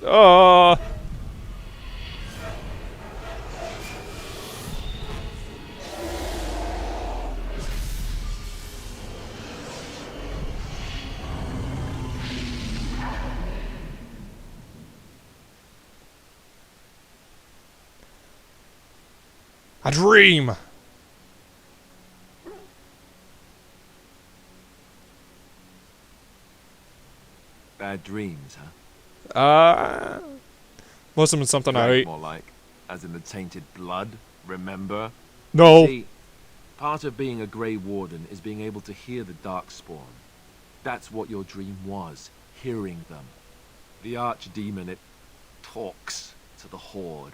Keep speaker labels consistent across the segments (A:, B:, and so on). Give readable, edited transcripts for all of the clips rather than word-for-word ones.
A: Oh. A dream.
B: Bad dreams, huh?
A: Must have been something I
B: Dread,
A: ate.
B: more like, as in the tainted blood, remember?
A: No.
B: You see, part of being a Grey Warden is being able to hear the Darkspawn. That's what your dream was, hearing them. The Archdemon, it talks to the Horde,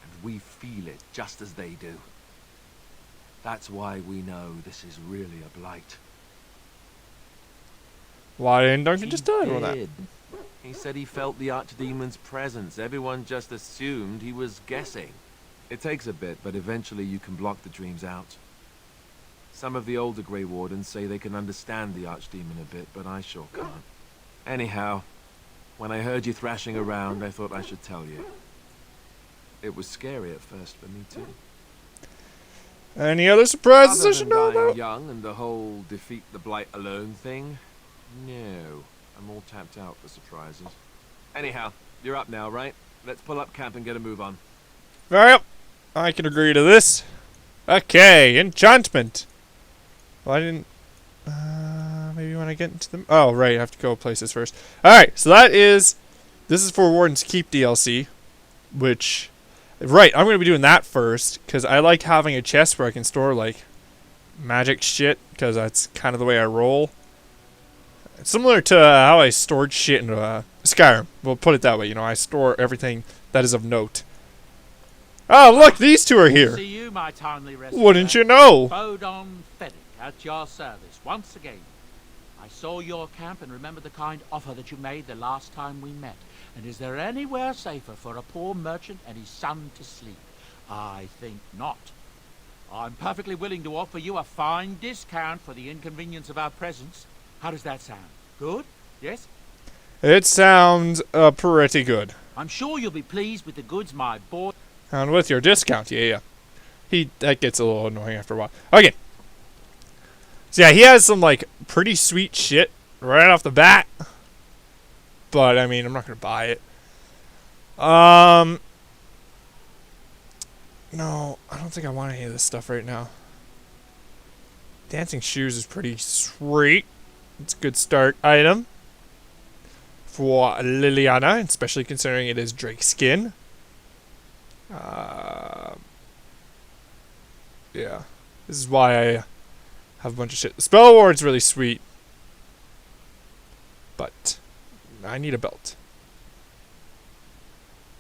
B: and we feel it just as they do. That's why we know this is really a blight.
A: Why didn't Duncan
B: He
A: just die on that?
B: did. He said he felt the Archdemon's presence. Everyone just assumed he was guessing. It takes a bit, but eventually you can block the dreams out. Some of the older Grey Wardens say they can understand the Archdemon a bit, but I sure can't. Anyhow, when I heard you thrashing around, I thought I should tell you. It was scary at first for me too.
A: Any other surprises
B: Other
A: I
B: than
A: should know
B: dying
A: about?
B: young and the whole defeat the blight alone thing, no. I'm all tapped out for surprises. Anyhow, you're up now, right? Let's pull up camp and get a move on.
A: Well, I can agree to this. Okay, enchantment. Well, I didn't. Maybe when I get into the. Oh, right, I have to go places first. Alright, so that is. This is for Warden's Keep DLC. Which. Right, I'm going to be doing that first. Because I like having a chest where I can store, like, magic shit. Because that's kind of the way I roll. It's similar to how I stored shit in Skyrim. We'll put it that way. You know, I store everything that is of note. Oh, look, these two are here.
C: See you, my timely rescuer.
A: Wouldn't you know?
C: Bodon Feddick at your service once again. I saw your camp and remember the kind offer that you made the last time we met. And is there anywhere safer for a poor merchant and his son to sleep? I think not. I'm perfectly willing to offer you a fine discount for the inconvenience of our presence. How does that sound? Good? Yes?
A: It sounds pretty good.
C: I'm sure you'll be pleased with the goods my boy...
A: And with your discount, yeah. That gets a little annoying after a while. Okay. So yeah, he has some, like, pretty sweet shit right off the bat. But, I mean, I'm not going to buy it. No, I don't think I want any of this stuff right now. Dancing shoes is pretty sweet. It's a good start item for Liliana, especially considering it is Drake skin. Yeah. This is why I have a bunch of shit. The spell award's really sweet. But I need a belt.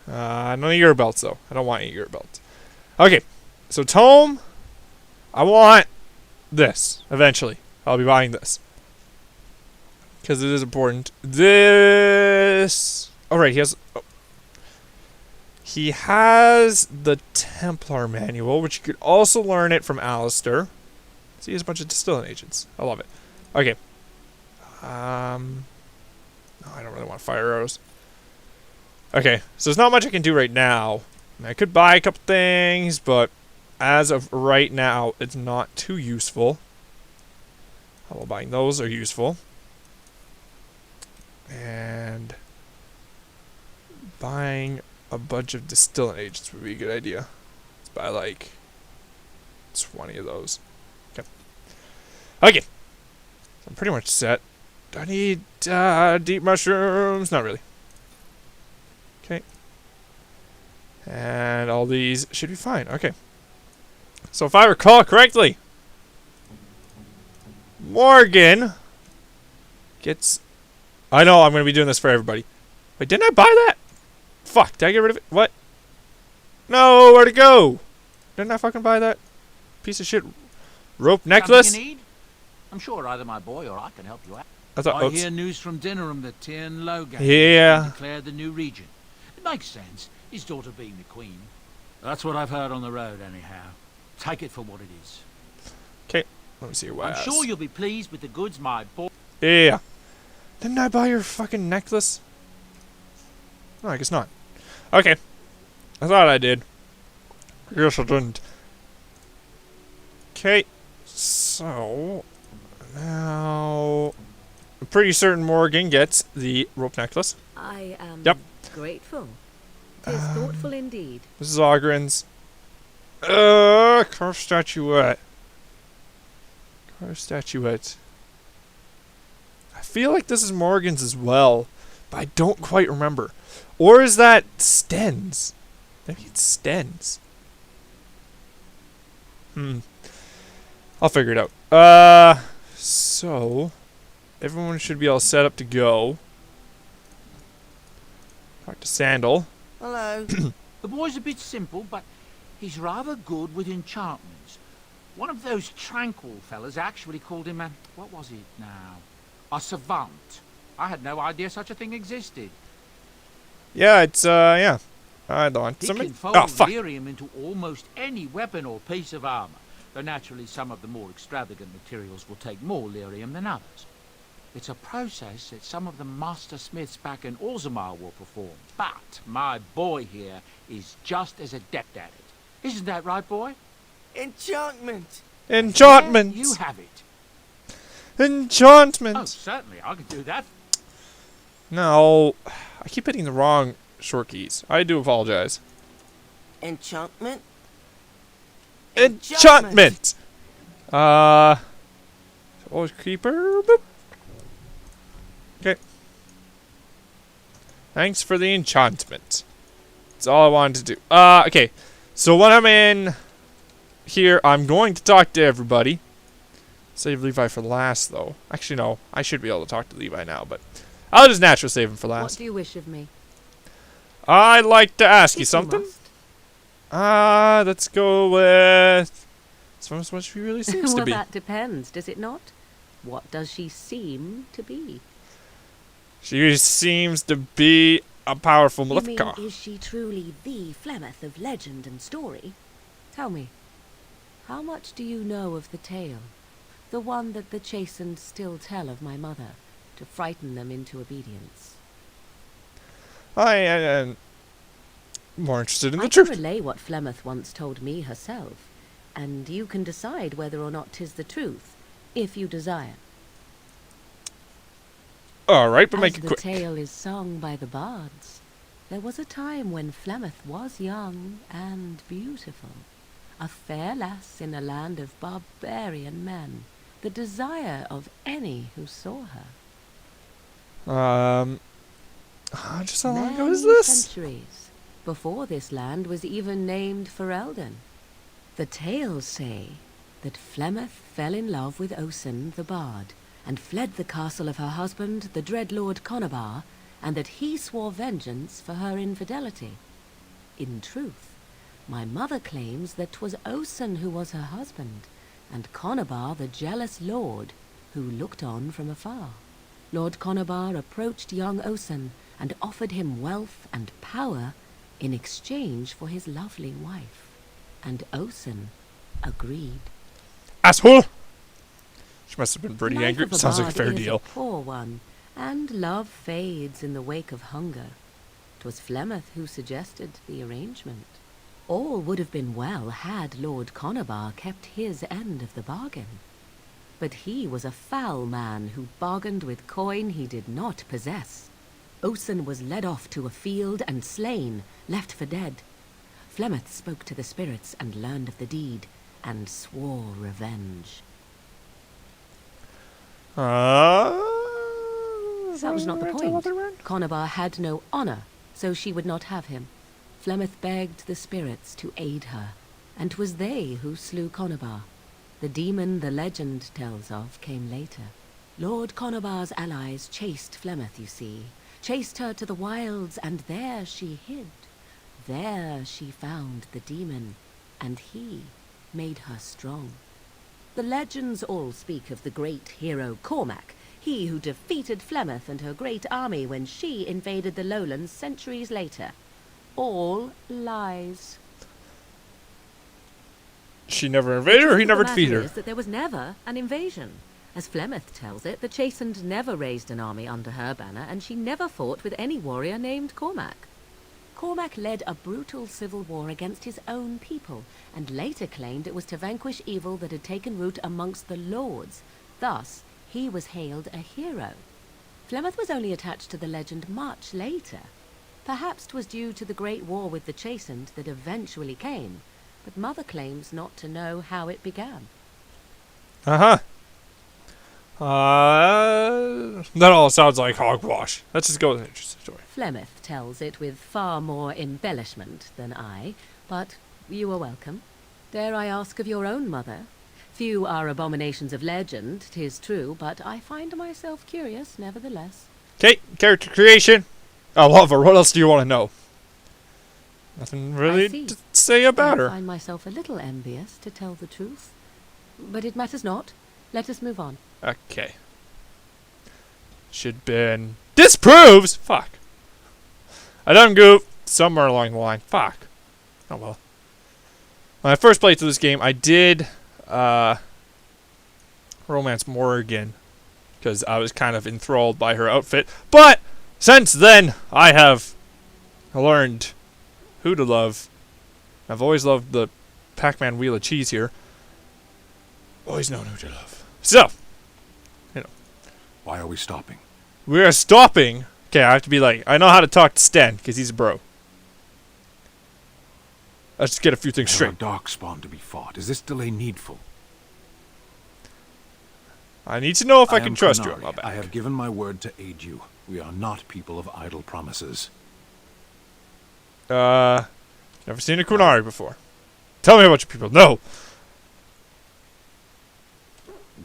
A: None of your belts, though. I don't want any of your belts. Okay. So, Tome. I want this. Eventually. I'll be buying this. Because it is important. This. Alright, he has. Oh. He has the Templar manual, which you could also learn it from Alistair. So he has a bunch of distilling agents. I love it. Okay. No, I don't really want fire arrows. Okay, so there's not much I can do right now. I could buy a couple things, but as of right now, it's not too useful. Although buying those are useful. And buying a bunch of distilling agents would be a good idea. Let's buy like 20 of those. Okay. Okay. So I'm pretty much set. Do I need deep mushrooms? Not really. Okay. And all these should be fine. Okay. So if I recall correctly, Morgan gets... I know I'm going to be doing this for everybody. Wait, didn't I buy that? Fuck, did I get rid of it? What? No, where'd it go? Didn't I fucking buy that piece of shit rope necklace?
C: Something you need? I'm sure either my boy or I can help you out.
A: I thought...
C: I hear news from Dinnerham that Tyrn Logan
A: Yeah.
C: declared the new regent. It makes sense, his daughter being the queen. That's what I've heard on the road, anyhow. Take it for what it is.
A: Okay, let me see your
C: I'm sure you'll be pleased with the goods my boy...
A: Yeah. Didn't I buy your fucking necklace? No, I guess not. Okay. I thought I did. Guess I didn't. Okay. So, now... I'm pretty certain Morgan gets the rope necklace.
D: I am
A: Yep.
D: grateful. 'Tis thoughtful indeed.
A: This is Ogren's. Carved statuette. Carved statuette. I feel like this is Morgan's as well, but I don't quite remember. Or is that Sten's? Maybe it's Sten's. I'll figure it out. So everyone should be all set up to go. Talk to Sandal.
E: Hello.
C: The boy's a bit simple, but he's rather good with enchantments. One of those tranquil fellas actually called him a... what was it now? A savant. I had no idea such a thing existed.
A: Yeah, it's yeah. I don't want
C: He
A: somebody.
C: can fold
A: Oh fuck!
C: lyrium into almost any weapon or piece of armor, though naturally some of the more extravagant materials will take more lyrium than others. It's a process that some of the master smiths back in Orzammar will perform, but my boy here is just as adept at it. Isn't that right, boy?
E: Enchantment.
A: Enchantment.
C: There you have it.
A: Enchantment.
C: Oh, certainly, I can do that.
A: No, I keep hitting the wrong short keys. I do apologize.
E: Enchantment.
A: Enchantment. Always creeper. Boop. Okay. Thanks for the enchantment. That's all I wanted to do. Okay. So when I'm in here, I'm going to talk to everybody. Save Levi for last, though. Actually, no. I should be able to talk to Levi now, but I'll just naturally save him for
D: What
A: last.
D: do you wish of me?
A: I'd like to ask you
D: If
A: something.
D: must.
A: Let's go with... That's almost what she really seems to
D: Well,
A: be.
D: that depends, does it not? What does she seem to be?
A: She seems to be a powerful
D: You mean,
A: Malefica.
D: is she truly the Flemeth of legend and story? Tell me, how much do you know of the tale? The one that the chastened still tell of my mother, to frighten them into obedience.
A: I am more interested in the
D: I can
A: truth.
D: relay what Flemeth once told me herself, and you can decide whether or not 'tis the truth, if you desire.
A: Alright, but
D: As
A: make it
D: the
A: quick.
D: tale is sung by the bards, there was a time when Flemeth was young and beautiful, a fair lass in a land of barbarian men, the desire of any who saw her.
A: Just how long ago
D: Many
A: is this?
D: centuries before this land was even named Ferelden. The tales say that Flemeth fell in love with Osen the bard, and fled the castle of her husband, the dread Lord Conabar, and that he swore vengeance for her infidelity. In truth, my mother claims that 'twas Osen who was her husband, and Conabar the jealous lord, who looked on from afar. Lord Conabar approached young Osen and offered him wealth and power in exchange for his lovely wife, and Osen agreed.
A: Asshole! She must have been pretty
D: The life
A: angry.
D: of a
A: Sounds like a
D: bard
A: fair
D: is
A: deal.
D: a poor one, and love fades in the wake of hunger. 'Twas Flemeth who suggested the arrangement. All would have been well had Lord Conabar kept his end of the bargain. But he was a foul man who bargained with coin he did not possess. Osen was led off to a field and slain, left for dead. Flemeth spoke to the spirits and learned of the deed, and swore revenge. That was not the point. Conabar had no honor, so she would not have him. Flemeth begged the spirits to aid her, and 'twas they who slew Conabar. The demon the legend tells of came later. Lord Conabar's allies chased Flemeth, you see, chased her to the wilds, and there she hid. There she found the demon, and he made her strong. The legends all speak of the great hero Cormac, he who defeated Flemeth and her great army when she invaded the lowlands centuries later. All lies.
A: She never invaded her, or he never defeated
D: The
A: her?
D: is that there was never an invasion, As Flemeth tells it, the Chastened never raised an army under her banner, and she never fought with any warrior named Cormac. Cormac led a brutal civil war against his own people, and later claimed it was to vanquish evil that had taken root amongst the lords. Thus, he was hailed a hero. Flemeth was only attached to the legend much later. Perhaps 'twas due to the great war with the Chastened that eventually came, but Mother claims not to know how it began.
A: Uh-huh. That all sounds like hogwash. Let's just go with an interesting story.
D: Flemeth tells it with far more embellishment than I, but you are welcome. Dare I ask of your own mother? Few are abominations of legend, 'tis true, but I find myself curious nevertheless.
A: Okay, character creation. I love her. What else do you want to know? Nothing really
D: see.
A: to say about
D: I
A: her.
D: find myself a little envious, to tell the truth. But it matters not. Let us move on.
A: Okay. Should been disproves. Fuck. I done goof somewhere along the line. Fuck. Oh well. When I first played through this game, I did romance Morrigan because I was kind of enthralled by her outfit. But since then, I have learned who to love. I've always loved the Pac-Man Wheel of Cheese here. Always known who to love. So,
F: Why are we stopping?
A: we're stopping. Okay, I have to be like, I know how to talk to Sten because he's a bro. Let's just get a few things
F: There are
A: straight.
F: darkspawn to be fought. Is this delay needful?
A: I need to know if I
F: am
A: can trust you
F: Kunari.
A: on my back.
F: I have given my word to aid you. We are not people of idle promises.
A: Never seen a Kunari before. Tell me about your people. No.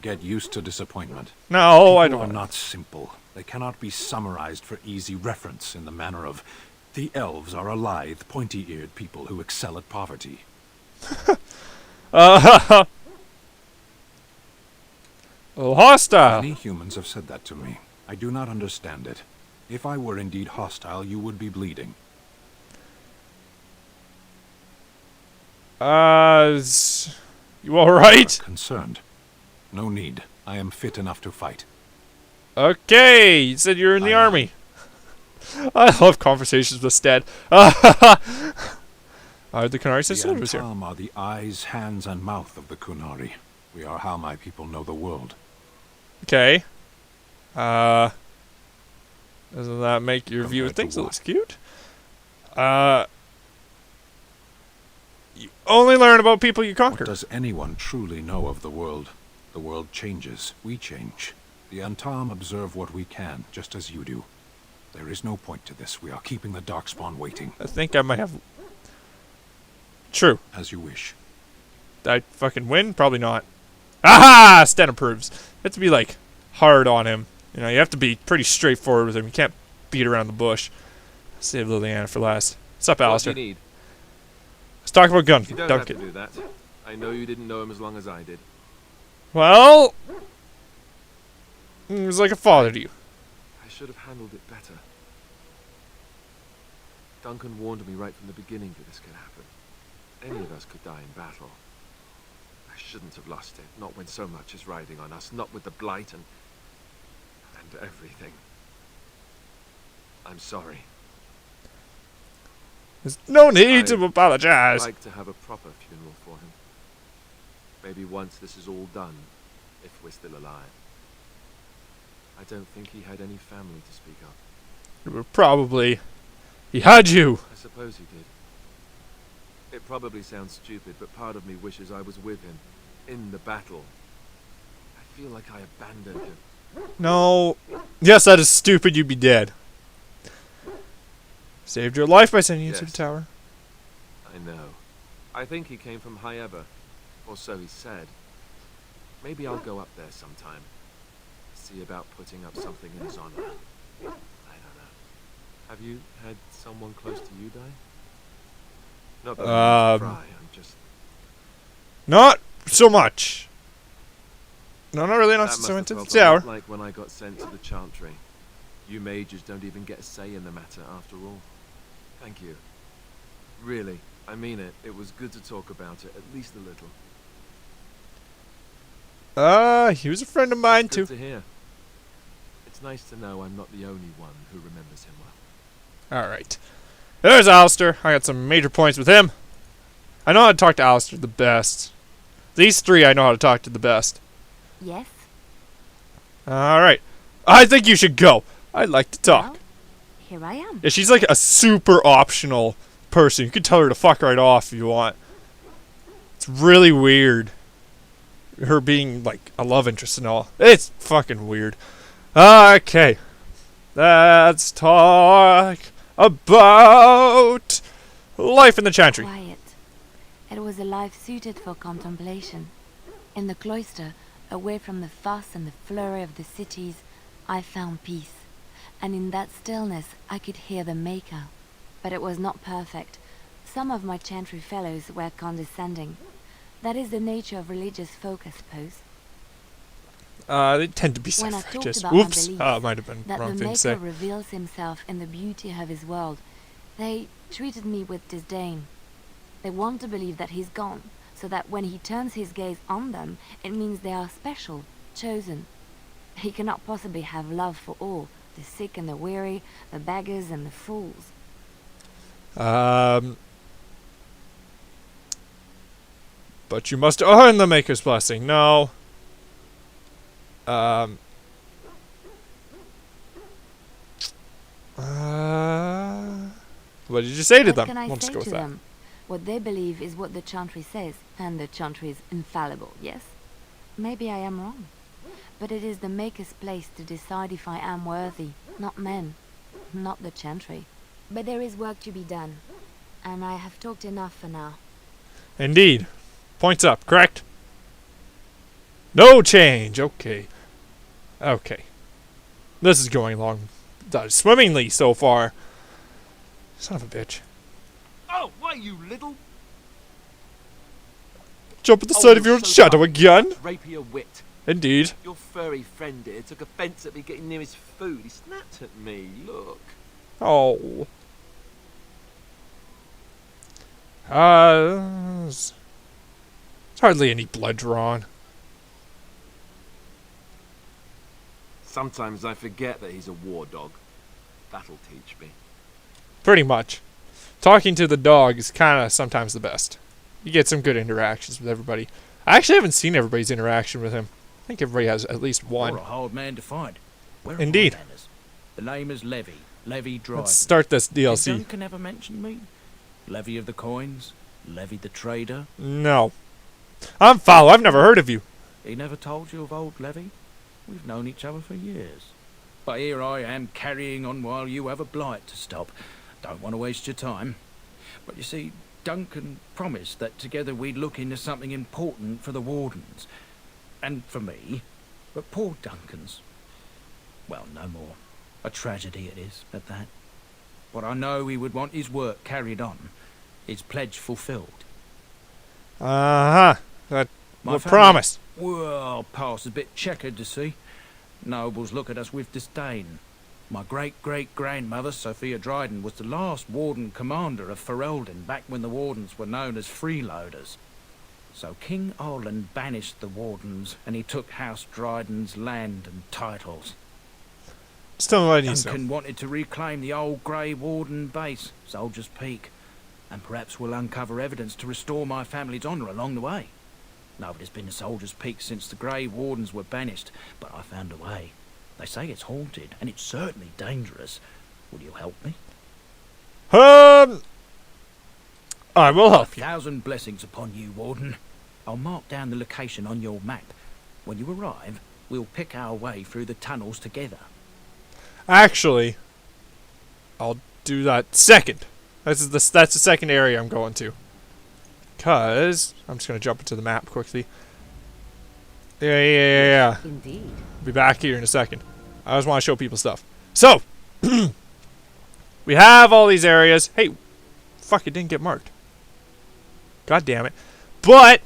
F: Get used to disappointment.
A: No, I
F: People
A: don't.
F: are not simple. They cannot be summarized for easy reference in the manner of the elves are a lithe, pointy-eared people who excel at poverty.
A: A little hostile.
F: Many humans have said that to me. I do not understand it. If I were indeed hostile, you would be bleeding.
A: You alright?
F: You are concerned. No need. I am fit enough to fight.
A: Okay, you said you're in the
F: I am.
A: army. I love conversations with Stead. The Kunari said
F: The
A: Silver was here.
F: Antam are the eyes, hands, and mouth of the Kunari. We are how my people know the world.
A: Okay. Doesn't that make your view of
F: Compared
A: things
F: to
A: a
F: what?
A: little skewed? You only learn about people you
F: What
A: conquer.
F: does anyone truly know of the world? The world changes. We change. The Antam observe what we can, just as you do. There is no point to this. We are keeping the Darkspawn waiting.
A: I think I might have... True.
F: As you wish.
A: Did I fucking win? Probably not. Aha! Sten approves. You have to be, like, hard on him. You know, you have to be pretty straightforward with him. You can't beat around the bush. Save Liliana for last. What's up,
B: What do
A: Alistair?
B: you need?
A: Let's talk about Gun.
B: You don't have to
A: Duncan.
B: do that. I know you didn't know him as long as I did.
A: Well... He was like a father to you.
B: I should have handled it better. Duncan warned me right from the beginning that this could happen. Any of us could die in battle. I shouldn't have lost it, not when so much is riding on us, not with the blight and everything. I'm sorry.
A: There's no need to
B: I'd
A: apologize.
B: like to have a proper funeral for him. Maybe once this is all done, if we're still alive. I don't think he had any family to speak of.
A: You were probably... He had you.
B: I suppose he did. It probably sounds stupid, but part of me wishes I was with him, in the battle. I feel like I abandoned him.
A: No. Yes, that is stupid. You'd be dead. Saved your life by sending you to the
B: Yes.
A: tower.
B: I know. I think he came from Hyeva, or so he said. Maybe I'll go up there sometime. See about putting up something in his honor. I don't know. Have you had someone close to you die? Not that I need to pry, I'm just...
A: Not so much. No, not really. Not
B: That
A: since
B: must
A: I
B: have
A: went to the
B: felt a lot
A: tower.
B: like when I got sent to the Chantry. You mages don't even get a say in the matter after all. Thank you. Really, I mean it. It was good to talk about it, at least a little.
A: He was a friend of mine
B: Good
A: too.
B: to hear. It's nice to know I'm not the only one who remembers him well.
A: Alright. There's Alistair. I got some major points with him. I know how to talk to Alistair the best. These three I know how to talk to the best.
D: Yes?
A: Alright. I think you should go. I'd like to talk.
D: Well, here I am.
A: Yeah, she's like a super optional person. You could tell her to fuck right off if you want. It's really weird. Her being like a love interest and all. It's fucking weird. Okay. Let's talk about life in the Chantry.
D: Quiet. It was a life suited for contemplation. In the cloister, away from the fuss and the flurry of the cities, I found peace. And in that stillness, I could hear the Maker. But it was not perfect. Some of my Chantry fellows were condescending. That is the nature of religious folk, I suppose.
A: They tend to be
D: When I talked
A: self-righteous.
D: about my
A: Oops.
D: belief
A: Might have been the
D: that the
A: wrong thing to say.
D: Maker reveals himself in the beauty of his world, they treated me with disdain. They want to believe that he's gone, so that when he turns his gaze on them, it means they are special, chosen. He cannot possibly have love for all, the sick and the weary, the beggars and the fools.
A: But you must earn the Maker's blessing. No. What did you say to
D: What
A: them?
D: can I
A: We'll just
D: say
A: go with
D: to
A: that.
D: them? What they believe is what the Chantry says, and the Chantry is infallible, yes? Maybe I am wrong. But it is the Maker's place to decide if I am worthy, not men, not the Chantry. But there is work to be done, and I have talked enough for now.
A: Indeed. Points up, correct? No change. Okay. Okay. This is going along swimmingly so far. Son of a bitch.
B: Oh, why, you little
A: Jump at the sight of your shadow again?
B: rapier wit.
A: Indeed.
B: Your furry friend here took offence at me getting near his food. He snapped at me. Look.
A: Oh. There's hardly any blood drawn.
B: Sometimes I forget that he's a war dog. That'll teach me.
A: Pretty much. Talking to the dog is kind of sometimes the best. You get some good interactions with everybody. I actually haven't seen everybody's interaction with him. I think everybody has at least one.
G: You're a hard man to find. Where are
A: Indeed.
G: my manners? The name is Levy. Levy Dryden.
A: Let's start this
G: Did
A: DLC.
G: Duncan ever mention me? Levy of the coins? Levy the trader?
A: No. I'm Foul. I've never heard of you.
G: He never told you of old Levy? We've known each other for years. But here I am carrying on while you have a blight to stop. Don't want to waste your time. But you see, Duncan promised that together we'd look into something important for the Wardens. And for me. But poor Duncan's... well, no more. A tragedy it is, at that. But I know he would want his work carried on. His pledge fulfilled.
A: Uh-huh. That
G: My
A: was
G: family-
A: promised.
G: Well, past a bit checkered to see. Nobles look at us with disdain. My great-great-grandmother, Sophia Dryden, was the last Warden commander of Ferelden back when the Wardens were known as freeloaders. So King Olin banished the Wardens, and he took House Dryden's land and titles.
A: Just tell me what I need to know.
G: Duncan wanted to reclaim the old Grey Warden base, Soldier's Peak, and perhaps we'll uncover evidence to restore my family's honour along the way. Nobody's been to Soldier's Peak since the Grey Wardens were banished, but I found a way. They say it's haunted, and it's certainly dangerous. Will you help me?
A: I will help you.
G: 1,000 blessings upon you, Warden. I'll mark down the location on your map. When you arrive, we'll pick our way through the tunnels together.
A: Actually, I'll do that second. That's the second area I'm going to. Because I'm just going to jump into the map quickly. Yeah.
D: Indeed.
A: Be back here in a second. I just want to show people stuff. So, we have all these areas. Hey, fuck, it didn't get marked. God damn it. But,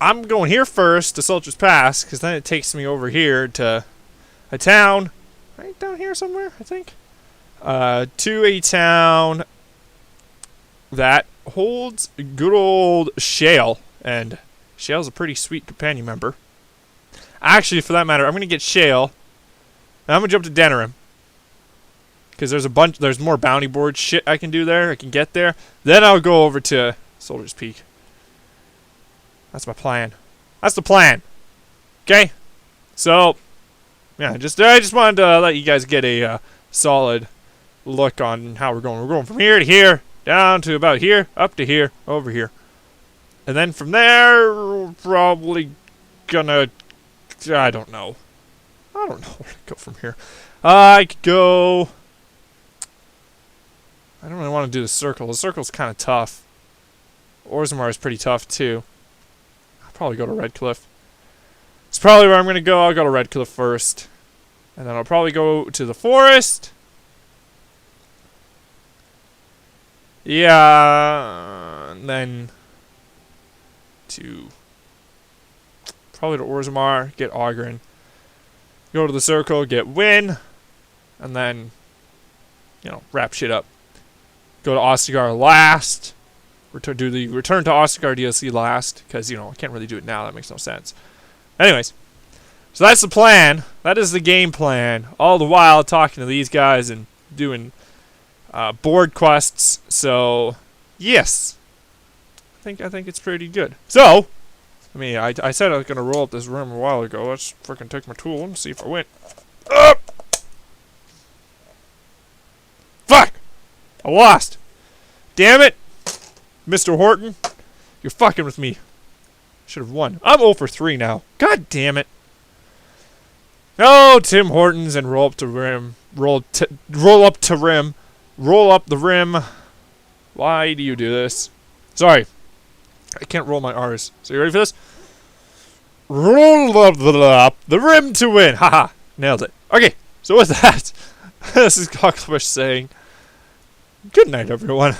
A: I'm going here first to Soldier's Pass, because then it takes me over here to a town. Right down here somewhere, I think. To a town that holds good old Shale. And Shale's a pretty sweet companion member. Actually, for that matter, I'm gonna get Shale. And I'm gonna jump to Denerim. Because there's more bounty board shit I can do there. I can get there. Then I'll go over to Soldier's Peak. That's my plan. That's the plan. Okay? So, yeah, I just wanted to let you guys get a solid look on how we're going. We're going from here to here, down to about here, up to here, over here. And then from there, we're probably gonna... I don't know. I don't know where to go from here. I could go... I don't really want to do the circle. The circle's kind of tough. Orzammar is pretty tough, too. I'll probably go to Redcliffe. It's probably where I'm going to go. I'll go to Redcliffe first. And then I'll probably go to the forest. Yeah. And then to... probably to Orzammar, get Ogren. Go to the circle, get Win. And then, you know, wrap shit up. Go to Ostagar last. Do the Return to Ostagar DLC last. Because, you know, I can't really do it now. That makes no sense. Anyways. So that's the plan. That is the game plan. All the while talking to these guys and doing board quests. So, yes. I think it's pretty good. So, I mean, I said I was going to roll up this room a while ago. Let's freaking take my tool and see if I win. Fuck! I lost. Damn it. Mr. Horton. You're fucking with me. Should have won. I'm 0 for 3 now. God damn it. Oh, Tim Hortons and roll up to rim. Roll up to rim. Roll up the rim. Why do you do this? Sorry. I can't roll my R's. So you ready for this? Roll up the rim to win. Haha. Nailed it. Okay. So with that, this is Goglabesh saying, good night, everyone.